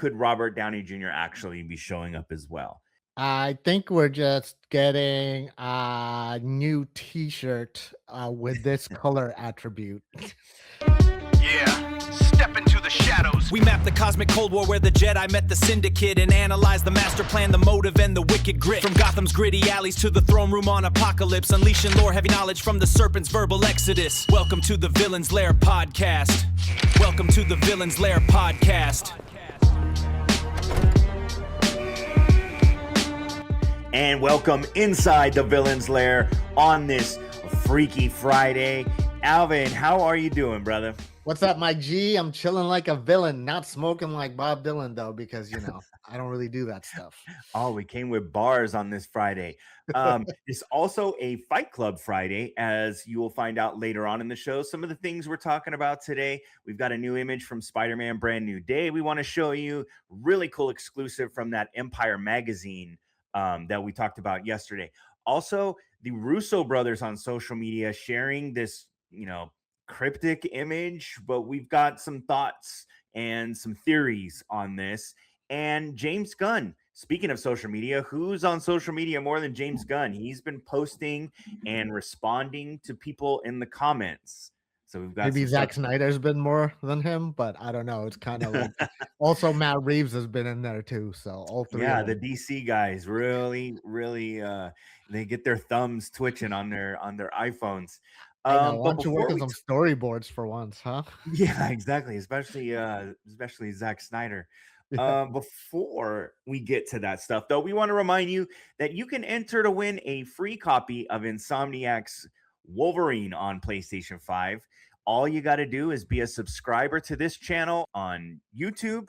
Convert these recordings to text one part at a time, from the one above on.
could Robert Downey Jr. actually be showing up as well? I think we're just getting a new T-shirt with this color attribute. Yeah, step into the shadows. We mapped the cosmic Cold War where the Jedi met the Syndicate and analyzed the master plan, the motive, and the wicked grit. From Gotham's gritty alleys to the throne room on Apocalypse, unleashing lore, heavy knowledge from the serpent's verbal exodus. Welcome to the Villainz Lair podcast. Welcome to the Villainz Lair podcast. And welcome inside the Villainz Lair on this Freaky Friday. Alvin, how are you doing, brother? What's up, my G? I'm chilling like a villain, not smoking like Bob Dylan, though, because, I don't really do that stuff. Oh, we came with bars on this Friday. It's also a Fight Club Friday, as you will find out later on in the show. Some of the things we're talking about today, we've got a new image from Spider-Man Brand New Day we want to show you. Really cool exclusive from that Empire magazine that we talked about yesterday. Also, the Russo brothers on social media sharing this, cryptic image, but we've got some thoughts and some theories on this. And James Gunn, speaking of social media, who's on social media more than James Gunn? He's been posting and responding to people in the comments. So we've got maybe Zack Snyder's been more than him, but I don't know. It's kind of like also Matt Reeves has been in there too. So all three. Yeah, the DC guys really they get their thumbs twitching on their iPhones. Why don't you work on some storyboards for once, huh? Yeah, exactly. Especially Zack Snyder. Before we get to that stuff, though, we want to remind you that you can enter to win a free copy of Insomniac's Wolverine on PlayStation 5. All you got to do is be a subscriber to this channel on YouTube,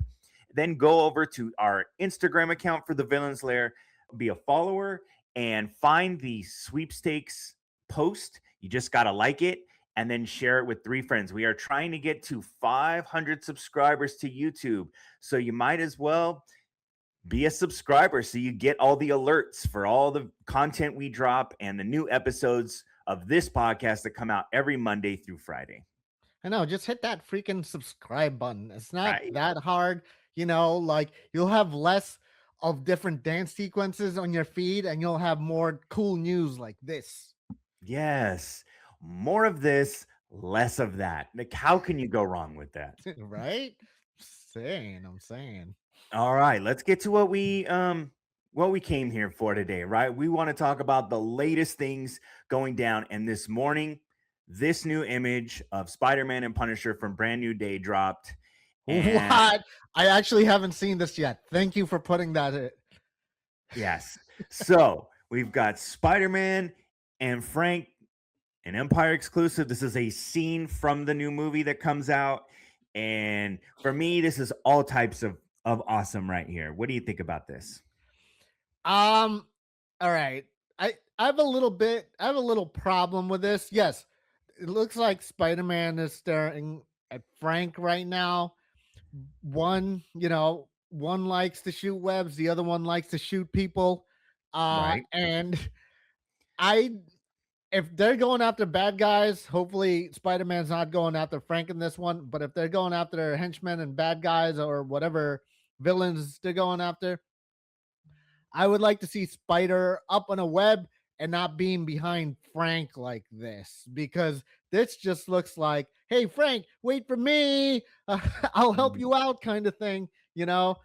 then go over to our Instagram account for the Villainz Lair, be a follower, and find the sweepstakes post. You just got to like it and then share it with 3 friends. We are trying to get to 500 subscribers to YouTube. So you might as well be a subscriber so you get all the alerts for all the content we drop and the new episodes of this podcast that come out every Monday through Friday. I know, just hit that freaking subscribe button. It's not that hard. Like you'll have less of different dance sequences on your feed and you'll have more cool news like this. Yes. More of this, less of that. Like, how can you go wrong with that? Right? I'm saying. All right, let's get to what we came here for today, right? We want to talk about the latest things going down. And this morning, this new image of Spider-Man and Punisher from Brand New Day dropped. What? I actually haven't seen this yet. Thank you for putting that in. Yes. So we've got Spider-Man and Frank, an Empire exclusive. This is a scene from the new movie that comes out. And for me, this is all types of awesome right here. What do you think about this? All right. I have a little problem with this. Yes, it looks like Spider-Man is staring at Frank right now. One likes to shoot webs, the other one likes to shoot people. Right. And if they're going after bad guys, hopefully Spider-Man's not going after Frank in this one. But if they're going after their henchmen and bad guys or whatever villains they're going after, I would like to see Spider up on a web and not being behind Frank like this, because this just looks like, hey, Frank, wait for me. I'll help you out kind of thing, and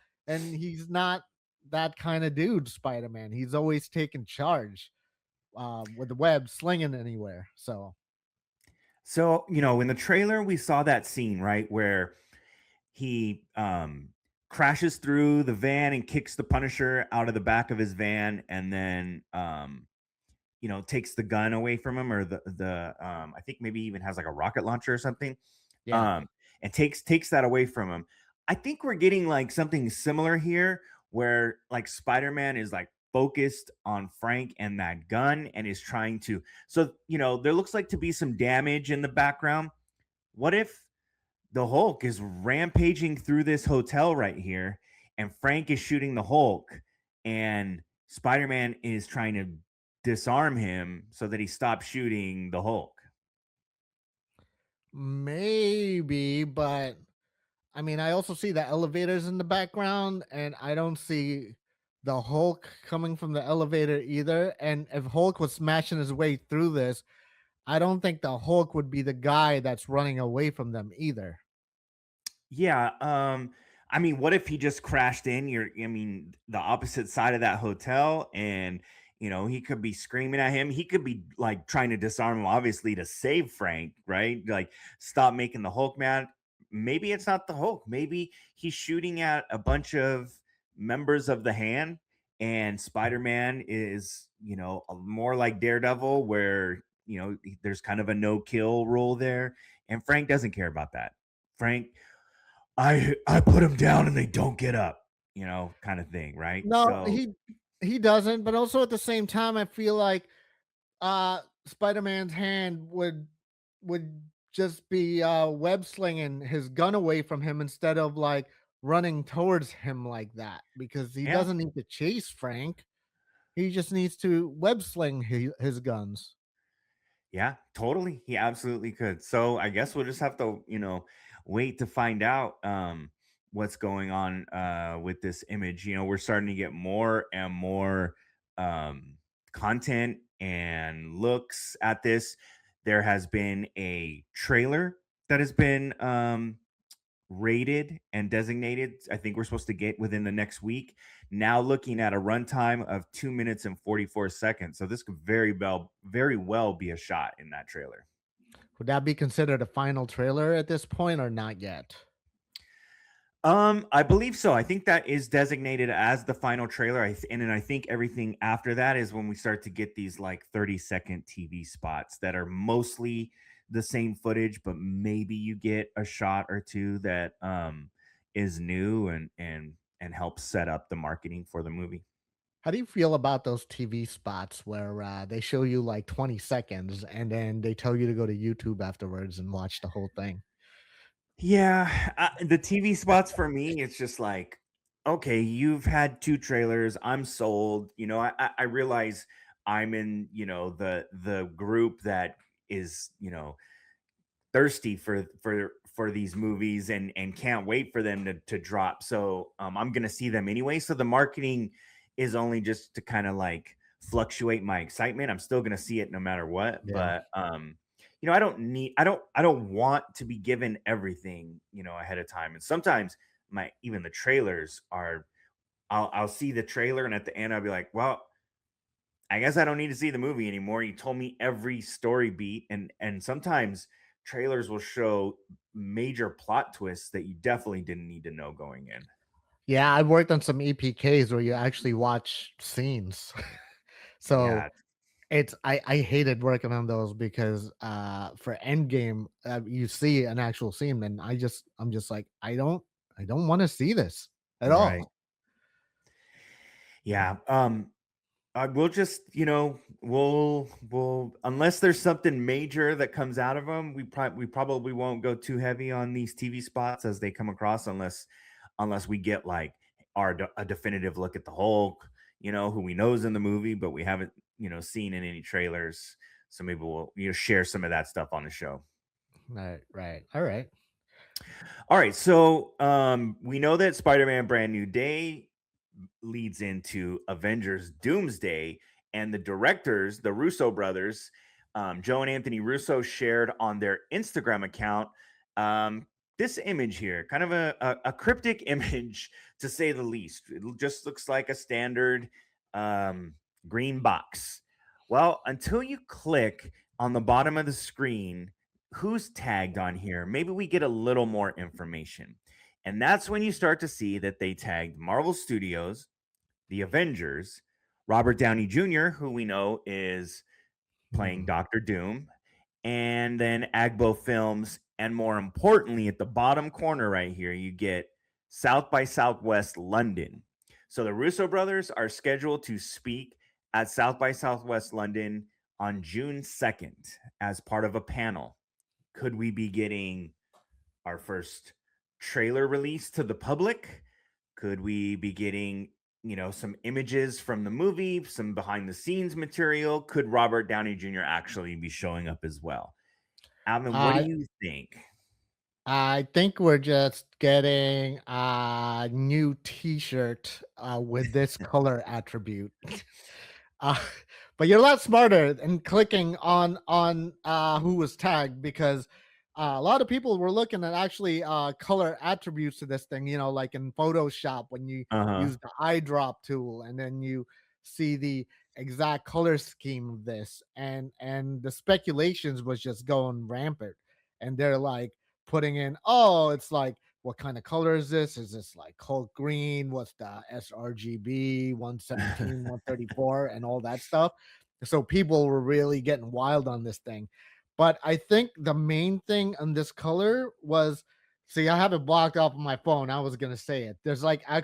he's not that kind of dude, Spider-Man. He's always taking charge with the web slinging anywhere. So, in the trailer, we saw that scene, right, where he crashes through the van and kicks the Punisher out of the back of his van, and then takes the gun away from him, or the I think maybe even has like a rocket launcher or something. Yeah. And takes that away from him. I think we're getting like something similar here, where like Spider-Man is like focused on Frank and that gun and is trying to. So there looks like to be some damage in the background. What if the Hulk is rampaging through this hotel right here, and Frank is shooting the Hulk, and Spider-Man is trying to disarm him so that he stops shooting the Hulk? Maybe, but I mean, I also see the elevators in the background, and I don't see the Hulk coming from the elevator either. And if Hulk was smashing his way through this, I don't think the Hulk would be the guy that's running away from them either. Yeah, I mean, what if he just crashed in I mean, the opposite side of that hotel and he could be screaming at him. He could be like trying to disarm him, obviously, to save Frank, right? Like, stop making the Hulk mad. Maybe it's not the Hulk. Maybe he's shooting at a bunch of members of the hand, and Spider-Man is, more like Daredevil, where, there's kind of a no-kill rule there. And Frank doesn't care about that. Frank, I put them down and they don't get up, kind of thing, right? No, So he doesn't, but also at the same time, I feel like Spider-Man's hand would just be web slinging his gun away from him instead of like running towards him like that because he yeah, doesn't need to chase Frank. He just needs to web sling his guns. yeah, totally. He absolutely could. So I guess we'll just have to, wait to find out what's going on with this image. We're starting to get more and more um content and looks at this. There has been a trailer that has been rated and designated. I think we're supposed to get within the next week. Now looking at a runtime of 2 minutes and 44 seconds. So this could very well be a shot in that trailer. Would that be considered a final trailer at this point or not yet? I believe so. I think that is designated as the final trailer. And then I think everything after that is when we start to get these like 30-second TV spots that are mostly the same footage, but maybe you get a shot or two that is new and helps set up the marketing for the movie. How do you feel about those TV spots where they show you like 20 seconds and then they tell you to go to YouTube afterwards and watch the whole thing? Yeah, the TV spots for me, it's just like, okay, you've had two trailers. I'm sold. I realize I'm in, the group that is, thirsty for these movies and can't wait for them to drop. So I'm gonna see them anyway. So the marketing is only just to kind of like fluctuate my excitement. I'm still gonna see it no matter what. Yeah. But I don't want to be given everything, ahead of time. And sometimes even the trailers are I'll see the trailer and at the end I'll be like, well, I guess I don't need to see the movie anymore. You told me every story beat, and sometimes trailers will show major plot twists that you definitely didn't need to know going in. Yeah, I've worked on some EPKs where you actually watch scenes. So Yeah, I hated working on those because for Endgame you see an actual scene and I'm just like I don't want to see this at right. all. Yeah. I will just, we'll unless there's something major that comes out of them, we probably won't go too heavy on these TV spots as they come across, unless we get like a definitive look at the Hulk, who we know is in the movie, but we haven't, seen in any trailers. So maybe we'll share some of that stuff on the show. Right, right. All right. All right, so we know that Spider-Man Brand New Day leads into Avengers Doomsday, and the directors, the Russo brothers, Joe and Anthony Russo, shared on their Instagram account this image here, kind of a cryptic image to say the least. It just looks like a standard green box. Well, until you click on the bottom of the screen, who's tagged on here, maybe we get a little more information. And that's when you start to see that they tagged Marvel Studios, the Avengers, Robert Downey Jr., who we know is playing Mhm. Doctor Doom, and then Agbo Films. And more importantly, at the bottom corner right here, you get South by Southwest London. So the Russo brothers are scheduled to speak at South by Southwest London on June 2nd as part of a panel. Could we be getting our first trailer release to the public? Could we be getting, some images from the movie, some behind the scenes material? Could Robert Downey Jr. actually be showing up as well? Alvin, what do Uh you think? I think we're just getting a new T-shirt with this color attribute. Uh, but you're a lot smarter than clicking on who was tagged, because a lot of people were looking at actually color attributes to this thing. You know, like in Photoshop when you Uh-huh. use the eyedrop tool, and then you see the exact color scheme of this, and the speculations was just going rampant, and they're like putting in, oh, it's like, what kind of color is this? Is this like Colt green? What's the sRGB 117, 134, and all that stuff? So people were really getting wild on this thing. But I think the main thing on this color was, see, I have it blocked off on my phone. I was gonna say it. There's like an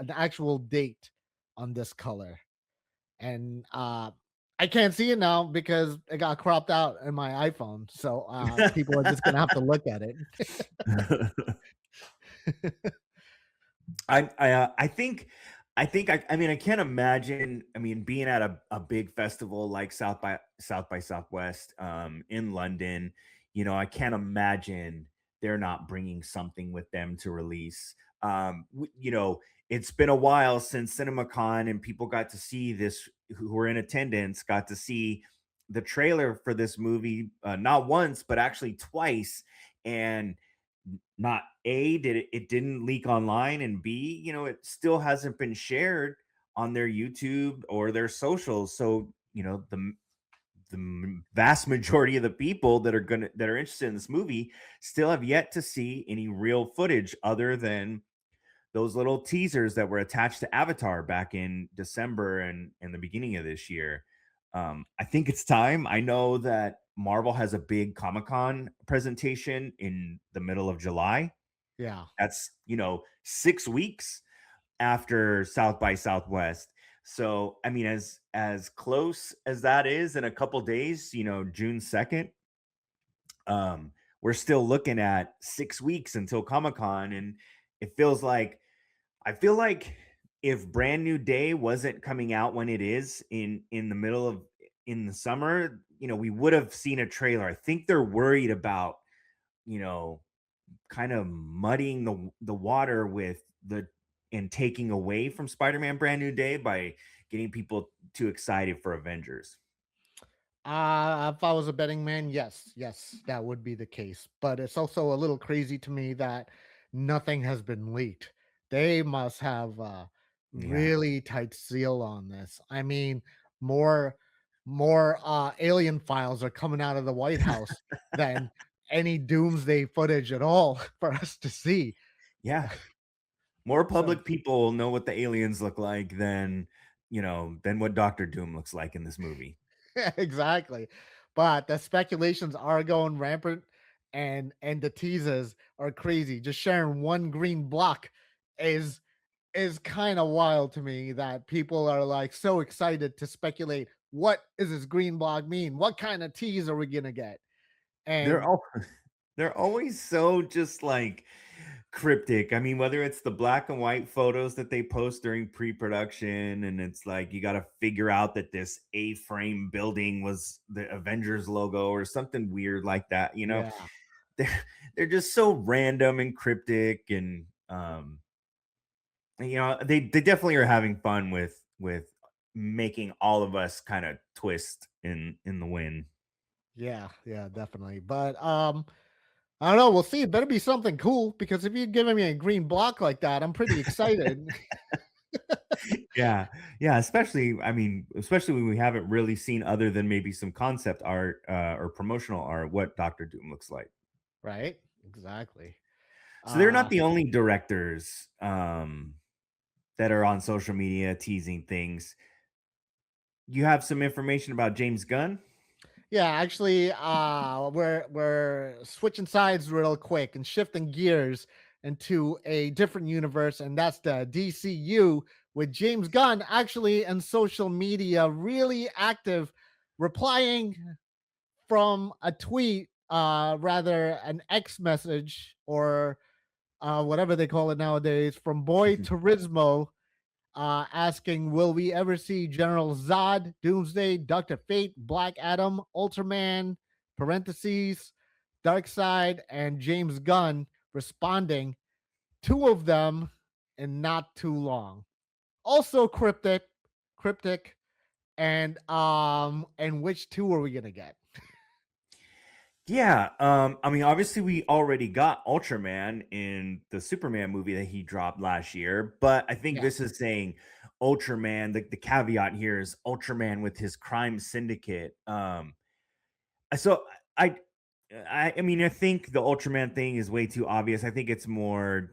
actual date on this color, and I can't see it now because it got cropped out in my iPhone. So people are just gonna have to look at it. I mean, I can't imagine. I mean, being at a big festival like South by Southwest in London, I can't imagine they're not bringing something with them to release. It's been a while since CinemaCon, and people got to see this who were in attendance got to see the trailer for this movie, not once but actually twice, and not A, it didn't leak online, and B, it still hasn't been shared on their YouTube or their socials. So, the vast majority of the people that are interested in this movie still have yet to see any real footage other than those little teasers that were attached to Avatar back in December and the beginning of this year. I think it's time. I know that Marvel has a big Comic-Con presentation in the middle of July. Yeah. That's, 6 weeks after South by Southwest. So, I mean, as close as that is in a couple days, June 2nd, we're still looking at 6 weeks until Comic-Con, and it feels like I feel like if Brand New Day wasn't coming out when it is in the middle of in the summer, we would have seen a trailer. I think they're worried about, you know, kind of muddying the water with the and taking away from Spider-Man Brand New Day by getting people too excited for Avengers. If I was a betting man, yes, yes, that would be the case. But it's also a little crazy to me that nothing has been leaked. They must have Yeah. really tight seal on this. I mean, more more alien files are coming out of the White House than any Doomsday footage at all for us to see. Yeah. More So public people know what the aliens look like than what Doctor Doom looks like in this movie. exactly. But the speculations are going rampant, and the teasers are crazy. Just sharing one green block is is kind of wild to me, that people are like so excited to speculate, what does this green block mean? What kind of tease are we gonna get? They're And all they're always so just like cryptic. I mean, whether it's the black and white photos that they post during pre-production, and it's like you got to figure out that this A-frame building was the Avengers logo or something weird like that. yeah, They're they're just so random and cryptic, and they definitely are having fun with making all of us kind of twist in the wind. yeah, yeah, definitely. But I don't know. We'll see. It better be something cool, because if you're giving me a green block like that, I'm pretty excited. Yeah, yeah, especially when we haven't really seen, other than maybe some concept art or promotional art, what Doctor Doom looks like. Right? Exactly. So they're not Uh the only directors that are on social media teasing things. You have some information about James Gunn? yeah, actually, we're switching sides real quick and shifting gears into a different universe, and that's the DCU, with James Gunn actually in social media really active, replying from a tweet, rather an X message, or whatever they call it nowadays, from Boy Turismo, asking, "Will we ever see General Zod, Doomsday, Doctor Fate, Black Adam, Ultraman?" Parentheses. Darkseid and James Gunn responding, two of them in not too long. Also cryptic, and which two are we gonna get? Yeah, I mean, obviously, we already got Ultraman in the Superman movie that he dropped last year, but I think Yeah. this is saying Ultraman. The caveat here is Ultraman with his crime syndicate. So I, I mean, I think the Ultraman thing is way too obvious. I think it's more,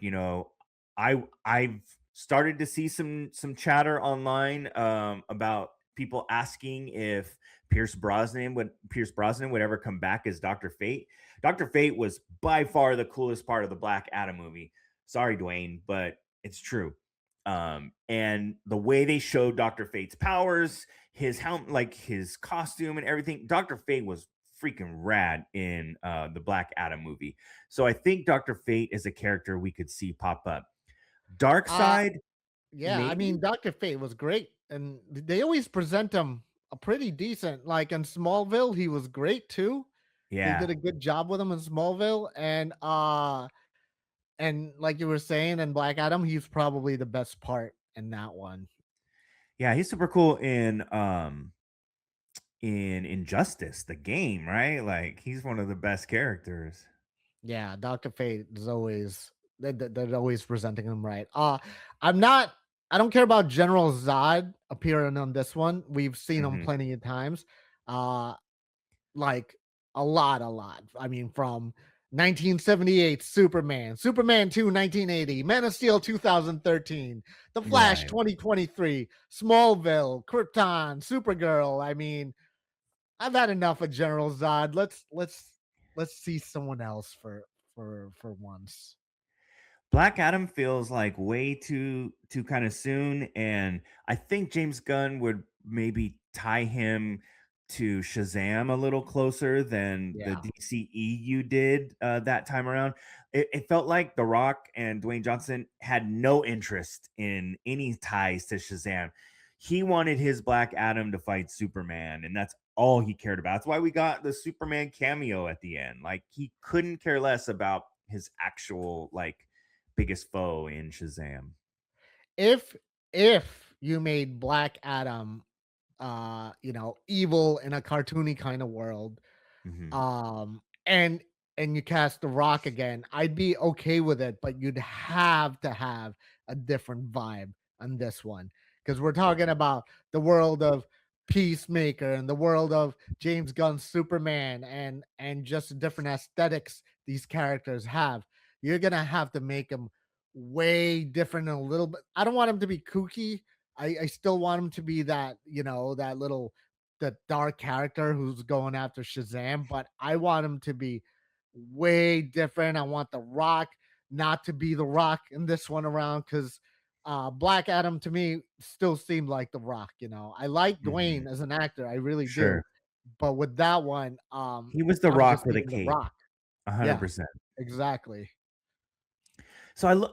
I've started to see some chatter online about people asking if Pierce Brosnan would ever come back as Doctor Fate. Doctor Fate was by far the coolest part of the Black Adam movie. Sorry, Dwayne, but it's true. And the way they showed Doctor Fate's powers, his helmet, like his costume and everything, Doctor Fate was freaking rad in the Black Adam movie. So I think Doctor Fate is a character we could see pop up. Dark Uh Side, yeah, I maybe. mean Dr. Fate was great, and they always present him a pretty decent. Like in Smallville, he was great too. They did Yeah. a good job with him in Smallville, and like you were saying in Black Adam, he's probably the best part in that one. Yeah, he's super cool in Injustice, the game, right? Like he's one of the best characters. Yeah, Dr. Fate is always they're always presenting him right. I'm not I don't care about General Zod appearing on this one. We've seen him Mhm. plenty of times. Uh like a lot. I mean, from 1978 Superman, Superman 2 1980, Man of Steel 2013, The Flash Right. 2023, Smallville, Krypton, Supergirl. I mean, I've had enough of General Zod. Let's see someone else for once. Black Adam feels like way too kind of soon, and I think James Gunn would maybe tie him to Shazam a little closer than the Yeah. DCEU did that time around. It felt like The Rock and Dwayne Johnson had no interest in any ties to Shazam. He wanted his Black Adam to fight Superman, and that's all he cared about. That's why we got the Superman cameo at the end. Like he couldn't care less about his actual like biggest foe in Shazam. If if you made Black Adam evil in a cartoony kind of world, Mhm. um and you cast the Rock again, I'd be okay with it, but you'd have to have a different vibe on this one, because we're talking about the world of Peacemaker and the world of James Gunn's Superman, and just different aesthetics these characters have. You're gonna have to make them way different a little bit. I don't want him to be kooky. I still want him to be that, that little the dark character who's going after Shazam, but I want him to be way different. I want The Rock not to be The Rock in this one around, because Black Adam to me still seemed like The Rock. I like Mhm. Dwayne as an actor, I really do, Sure. but with that one, He was the I was Rock just with a seeing The cape. Rock. Yeah, 100%. exactly. So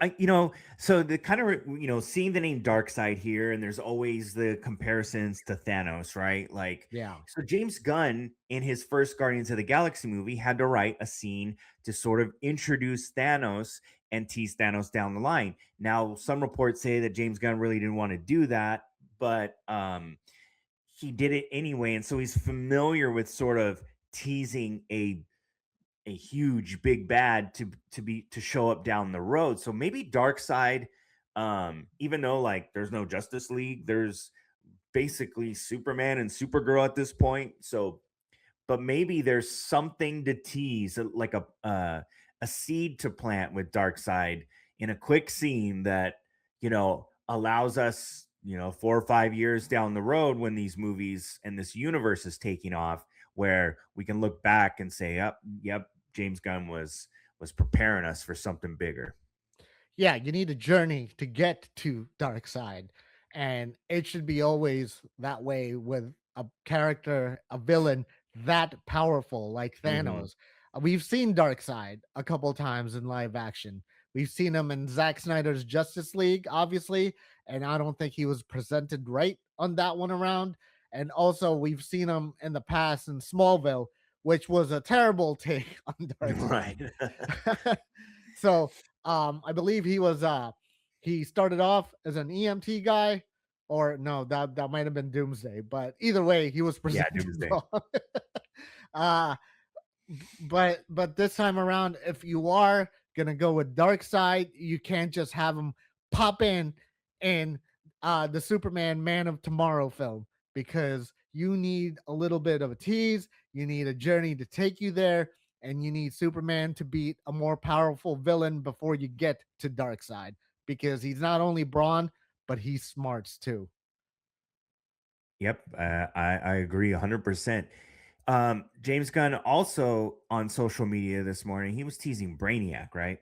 so the kind of seeing the name Darkseid here, and there's always the comparisons to Thanos, right? Like, Yeah. so James Gunn in his first Guardians of the Galaxy movie had to write a scene to sort of introduce Thanos and tease Thanos down the line. Now, some reports say that James Gunn really didn't want to do that, but he did it anyway, and so he's familiar with sort of teasing a huge big bad to show up down the road. So maybe Dark Side, even though like there's no Justice League, there's basically Superman and Supergirl at this point. So, but maybe there's something to tease, like a seed to plant with Dark Side in a quick scene that allows us 4 or 5 years down the road when these movies and this universe is taking off, where we can look back and say, yep, James Gunn was preparing us for something bigger. Yeah, you need a journey to get to Dark Side, and it should be always that way with a character, a villain that powerful like Mhm. Thanos. We've seen Dark Side a couple times in live action. We've seen him in Zack Snyder's Justice League, obviously, and I don't think he was presented right on that one around. And also, we've seen him in the past in Smallville, which was a terrible take on Darkseid. Right. So I believe he started off as an EMT guy, or no, that might have been Doomsday, but either way, he was Yeah, presented Doomsday. wrong. uh but this time around, if you are gonna go with Darkseid, you can't just have him pop in the Superman Man of Tomorrow film, because you need a little bit of a tease, you need a journey to take you there, and you need Superman to beat a more powerful villain before you get to Darkseid, because he's not only brawn, but he's smarts too. Yep, I agree 100%. James Gunn also on social media this morning, he was teasing Brainiac, right?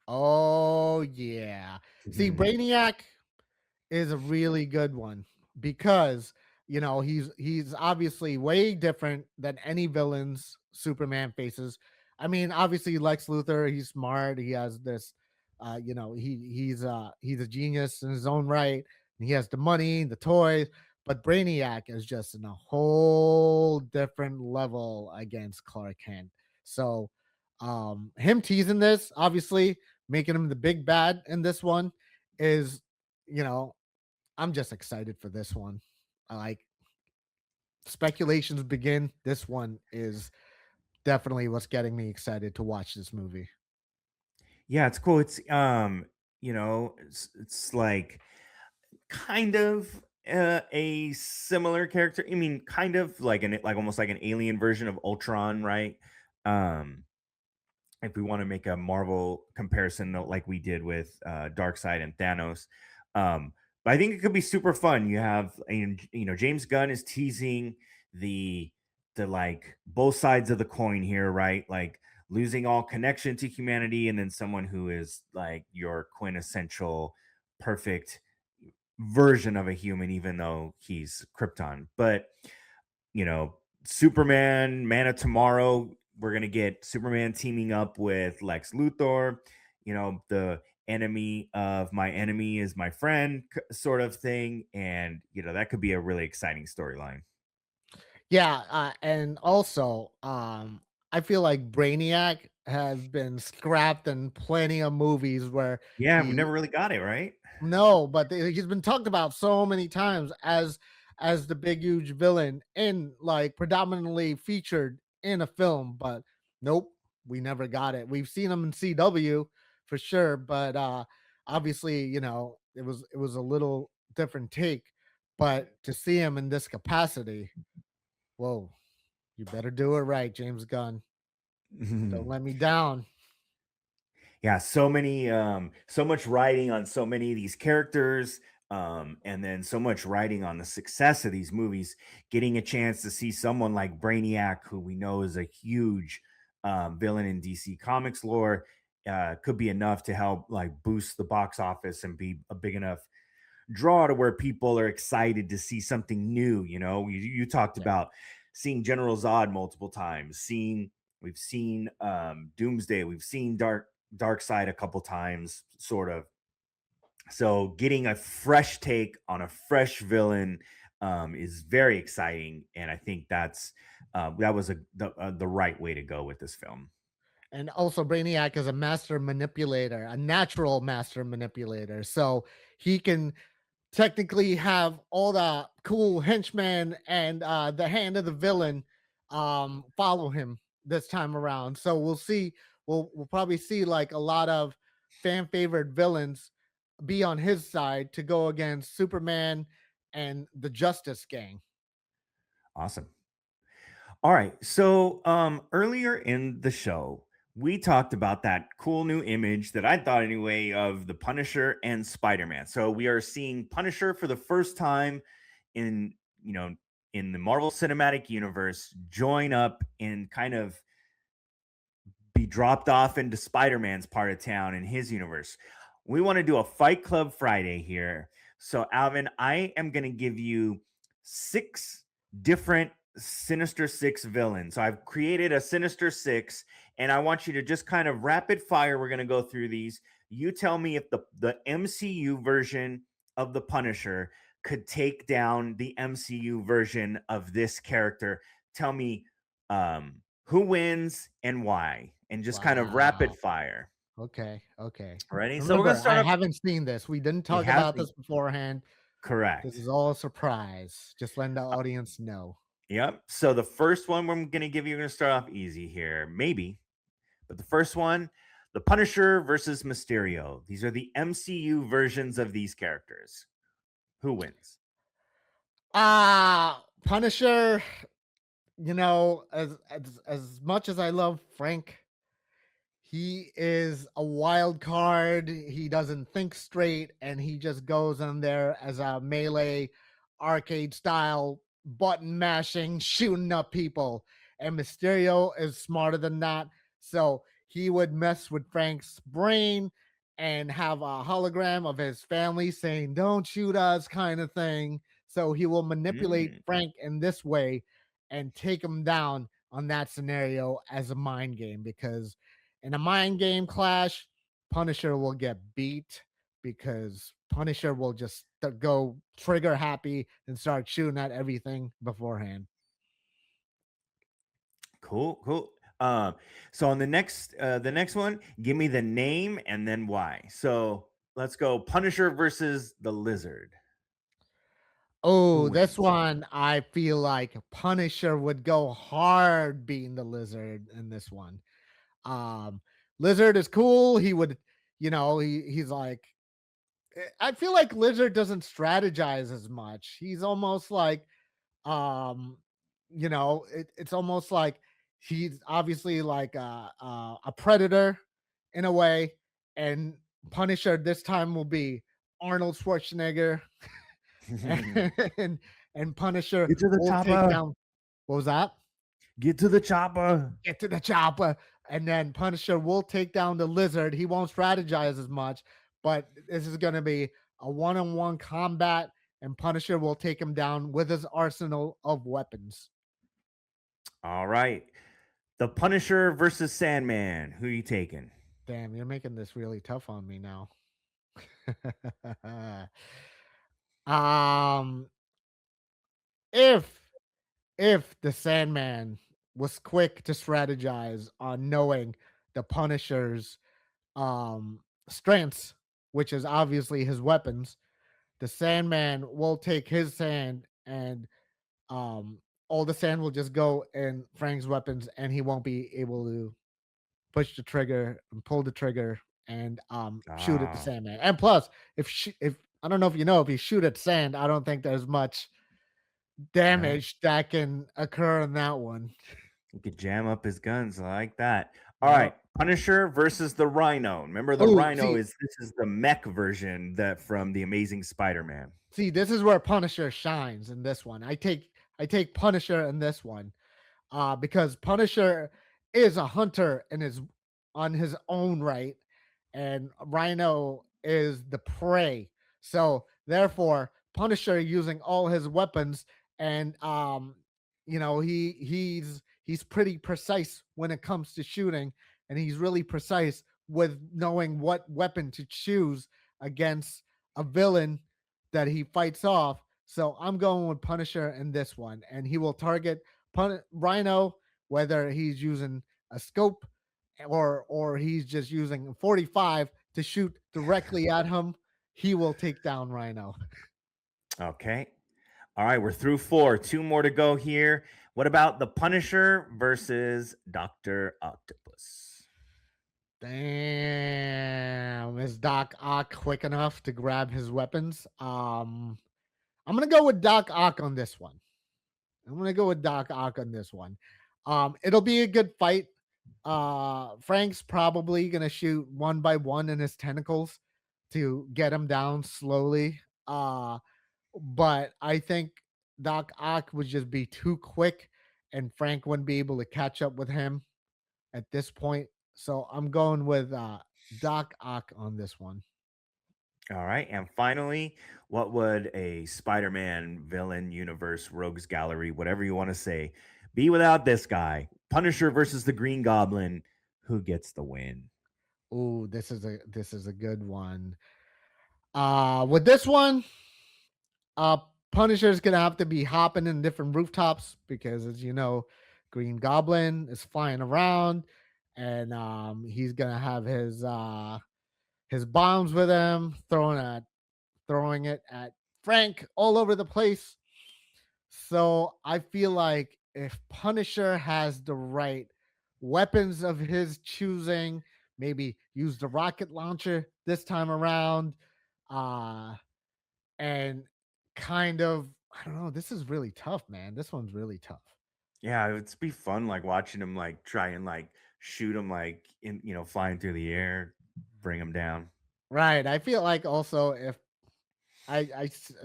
Oh yeah. See, Mhm. Brainiac is a really good one, because he's obviously way different than any villains Superman faces. I mean, obviously Lex Luthor, he's smart, he has this he's a genius in his own right, and he has the money, the toys, but Brainiac is just in a whole different level against Clark Kent. So him teasing this, obviously making him the big bad in this one, is you know I'm just excited for this one. I like speculations begin. This one is definitely what's getting me excited to watch this movie. Yeah, it's cool. It's like kind of a similar character. I mean, kind of like almost like an alien version of Ultron, right? Um, if we want to make a Marvel comparison like we did with Darkseid and Thanos. But I think it could be super fun. You have, James Gunn is teasing the like both sides of the coin here, right? Like losing all connection to humanity, and then someone who is like your quintessential perfect version of a human, even though he's Krypton. But you know, Superman, Man of Tomorrow, we're gonna get Superman teaming up with Lex Luthor. The enemy of my enemy is my friend, sort of thing, and that could be a really exciting storyline. Yeah, and also, I feel like Brainiac has been scrapped in plenty of movies where Yeah, we he never really got it right. no, but he's been talked about so many times as the big huge villain, in like predominantly featured in a film, but nope, we never got it. We've seen him in CW for sure, but obviously, it was a little different take, but to see him in this capacity, whoa, you better do it right, James Gunn. Don't let me down. Yeah, so much writing on so many of these characters, and then so much writing on the success of these movies. Getting a chance to see someone like Brainiac, who we know is a huge villain in DC Comics lore, could be enough to help like boost the box office and be a big enough draw to where people are excited to see something new. You talked Yeah. about seeing General Zod multiple times, we've seen Doomsday, we've seen Dark Side a couple times, sort of. So getting a fresh take on a fresh villain is very exciting, and I think that was the right way to go with this film. And also, Brainiac is a master manipulator, a natural master manipulator. So he can technically have all the cool henchmen and the hand of the villain follow him this time around. So we'll see. We'll probably see like a lot of fan favorite villains be on his side to go against Superman and the Justice Gang. Awesome. All right. So earlier in the show, we talked about that cool new image that I thought anyway of the Punisher and Spider-Man. So we are seeing Punisher for the first time in, you know, in the Marvel Cinematic Universe join up and kind of be dropped off into Spider-Man's part of town in his universe. We want to do a Fight Club Friday here. So, Alvin, I am going to give you 6 different Sinister Six villains. So, I've created a Sinister Six, and I want you to just kind of rapid fire. We're going to go through these. You tell me if the MCU version of the Punisher could take down the MCU version of this character. Tell me Who wins and why? And just kind of rapid Wow. fire. Okay. Okay. Ready? So we're gonna Remember, start I off. haven't seen this. We didn't You talk have about this beforehand. This correct. is all a surprise. Just letting the audience know. Yep. So the first one we're gonna give you, we're gonna start off easy here, maybe. But the first one, the Punisher versus Mysterio. These are the MCU versions of these characters. Who wins? Punisher, as much as I love Frank, he is a wild card. He doesn't think straight, and he just goes in there as a melee arcade style button mashing, shooting up people. And Mysterio is smarter than that. So he would mess with Frank's brain and have a hologram of his family saying, "Don't shoot us," kind of thing. So he will manipulate Mm, Frank in this way and take him down on that scenario as a mind game, because in a mind game clash, Punisher will get beat because Punisher will just go trigger happy and start shooting at everything beforehand. cool, cool. So on the next one, give me the name and then why. So let's go Punisher versus the Lizard. Who Oh, this wins? one, I feel like Punisher would go hard beating the Lizard in this one. Um, Lizard is cool. He would, he's like, I feel like Lizard doesn't strategize as much. He's almost like, um, it's almost like he's obviously like a predator in a way, and Punisher this time will be Arnold Schwarzenegger, and and Punisher Get to the will take chopper. down. What was that? Get to the chopper. Get to the chopper. And then Punisher will take down the Lizard. He won't strategize as much, but this is going to be a one-on-one combat, and Punisher will take him down with his arsenal of weapons. All right. The Punisher versus Sandman. Who you taking? Damn, you're making this really tough on me now. um, if the Sandman was quick to strategize on knowing the Punisher's strengths, which is obviously his weapons, the Sandman will take his sand, and all the sand will just go in Frank's weapons, and he won't be able to push the trigger and pull the trigger and shoot at the Ah, Sandman. And plus, if I don't know if you know, if you shoot at sand, I don't think there's much yeah. damage that can occur in that one. He could jam up his guns. I like that. All right. Yep. Punisher versus the Rhino. Remember the Oh, Rhino is this is the mech version that from the Amazing Spider-Man. see, this is where Punisher shines in this one. I take Punisher in this one, because Punisher is a hunter and is on his own right, and Rhino is the prey. So therefore, Punisher using all his weapons, and he's pretty precise when it comes to shooting, and he's really precise with knowing what weapon to choose against a villain that he fights off. So I'm going with Punisher in this one, and he will target Rhino, whether he's using a scope or he's just using 45 to shoot directly at him. He will take down Rhino. Okay. All right, we're through four. Two more to go here. What about the Punisher versus Dr. Octopus? Damn, is Doc Ock quick enough to grab his weapons? I'm gonna go with Doc Ock on this one. I'm gonna go with Doc Ock on this one. It'll be a good fight. Frank's probably gonna shoot one by one in his tentacles to get him down slowly. But I think Doc Ock would just be too quick, and Frank wouldn't be able to catch up with him at this point. So I'm going with Doc Ock on this one. All right. And finally, what would a Spider Man villain universe, rogues gallery, whatever you want to say, be without this guy? Punisher versus the Green Goblin. Who gets the win? Oh, this is a good one. With this one, uh Punisher's gonna have to be hopping in different rooftops because, as you know, Green Goblin is flying around, and he's gonna have his bombs with him, throwing it at Frank all over the place. So I feel like if Punisher has the right weapons of his choosing, maybe use the rocket launcher this time around, uh, and kind of, I don't know. This is really tough, man. This one's really tough. Yeah, it'd be fun like watching him like try and like shoot him like in flying through the air, bring him down. Right. I feel like also if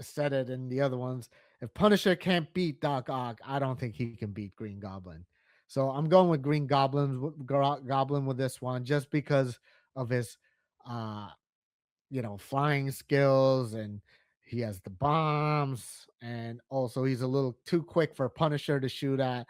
said it in the other ones, if Punisher can't beat Doc Ock, I don't think he can beat Green Goblin. So I'm going with Goblin with this one, just because of his uh flying skills, and he has the bombs, and also he's a little too quick for Punisher to shoot at.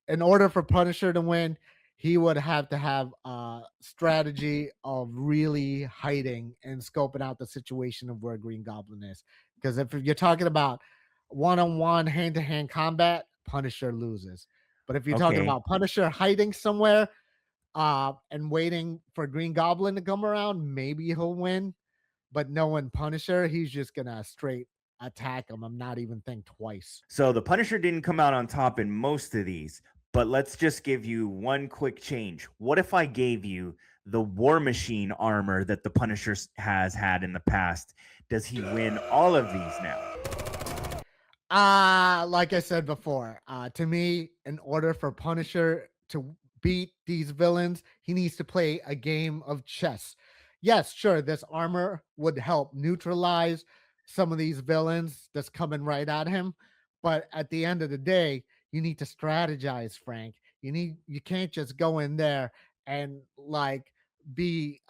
In order for Punisher to win, he would have to have a strategy of really hiding and scoping out the situation of where Green Goblin is. Because if you're talking about one-on-one, hand-to-hand combat, Punisher loses. But if you're talking Okay. about Punisher hiding somewhere and waiting for Green Goblin to come around, maybe he'll win. But knowing Punisher, he's just gonna straight attack him. I'm not even think twice. So the Punisher didn't come out on top in most of these, but let's just give you one quick change. What if I gave you the War Machine armor that the Punisher has had in the past? Does he win all of these now? Like I said before, to me, in order for Punisher to beat these villains, he needs to play a game of chess. Yes, sure, this armor would help neutralize some of these villains that's coming right at him, but at the end of the day, you need to strategize, Frank. You can't just go in there and like be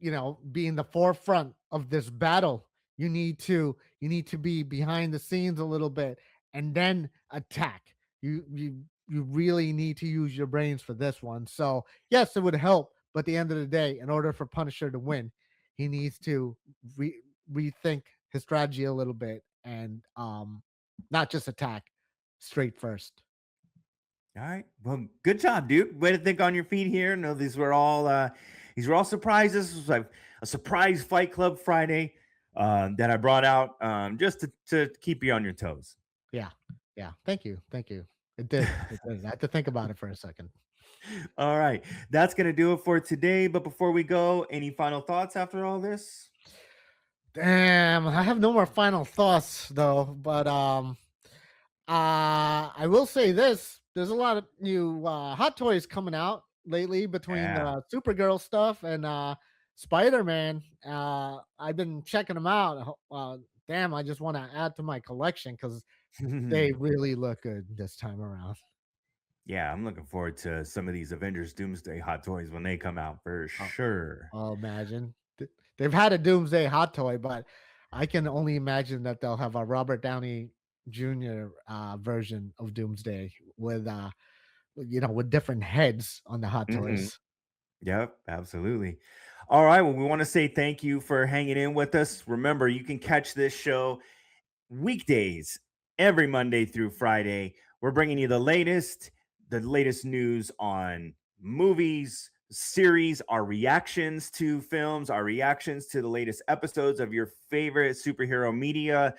be in the forefront of this battle. You need to be behind the scenes a little bit and then attack. You really need to use your brains for this one. So yes, it would help, but at the end of the day, in order for Punisher to win, he needs to rethink his strategy a little bit, and not just attack straight first. All right. Well, good job, dude. Way to think on your feet here. No, these were all surprises. This was like a surprise Fight Club Friday that I brought out just to keep you on your toes. Yeah. Yeah. Thank you. Thank you. It did. It did. I had to think about it for a second. All right. That's gonna do it for today. But before we go, any final thoughts after all this? Damn, I have no more final thoughts though, but I will say this: there's a lot of new hot toys coming out lately between Yeah. Supergirl stuff and Spider-Man. I've been checking them out. Damn, I just want to add to my collection because they really look good this time around. Yeah, I'm looking forward to some of these Avengers Doomsday hot toys when they come out for Oh, sure. oh, imagine they've had a Doomsday hot toy, but I can only imagine that they'll have a Robert Downey Jr. Version of Doomsday with different heads on the hot Mhm. toys. Yep, absolutely. All right. Well, we want to say thank you for hanging in with us. Remember, you can catch this show weekdays every Monday through Friday. We're bringing you the latest news on movies, series, our reactions to films, our reactions to the latest episodes of your favorite superhero media,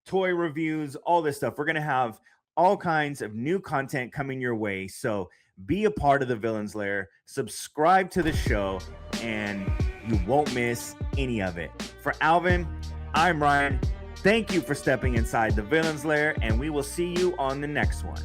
toy reviews, all this stuff. We're going to have all kinds of new content coming your way. So be a part of the Villainz Lair, subscribe to the show, and you won't miss any of it. For Alvin, I'm Ryan. Thank you for stepping inside the Villainz Lair, and we will see you on the next one.